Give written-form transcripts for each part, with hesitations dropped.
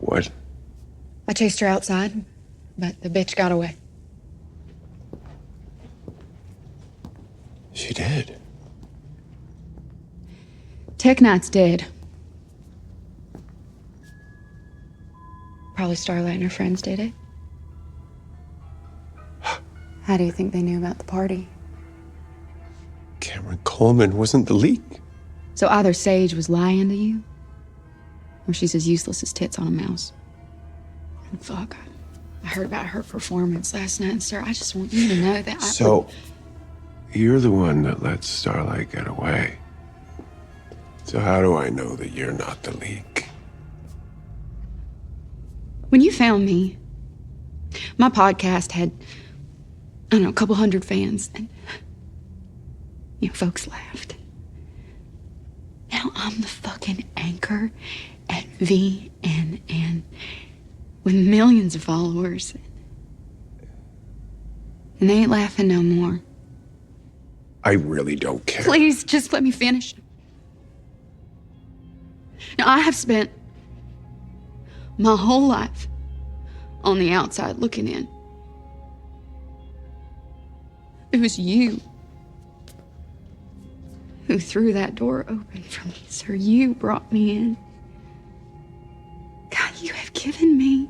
What? I chased her outside, but the bitch got away. She did. Tech Knight's dead. Probably Starlight and her friends did it. How do you think they knew about the party? Cameron Coleman wasn't the leak. So either Sage was lying to you, or she's as useless as tits on a mouse. And fuck, I heard about her performance last night, and sir, I just want you to know that So, you're the one that let Starlight get away. So how do I know that you're not the leak? When you found me, my podcast had, I don't know, a couple hundred fans, and folks laughed. Now I'm the fucking anchor at VNN with millions of followers. And they ain't laughing no more. I really don't care. Please, just let me finish. Now, I have spent my whole life on the outside looking in. It was you who threw that door open for me, sir. You brought me in. God, you have given me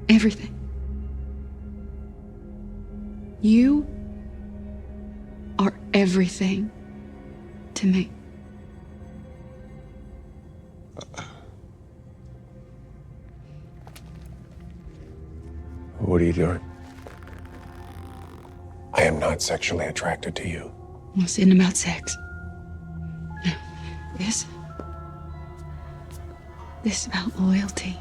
everything. You are everything to me. What are you doing? I am not sexually attracted to you. Well, this isn't about sex. No, this is about loyalty.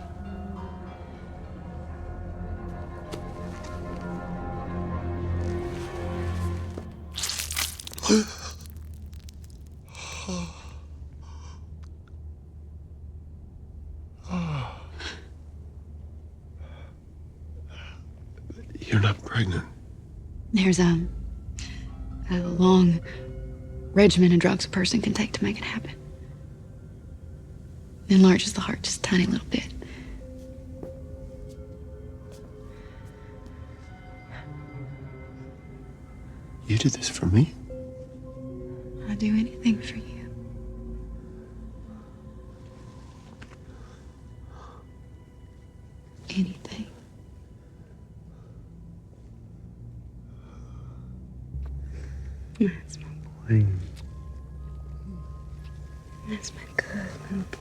You're not pregnant. There's a long regimen of drugs a person can take to make it happen. It enlarges the heart just a tiny little bit. You did this for me? I'd do anything for you. Anything. That's my boy. That's my good little boy.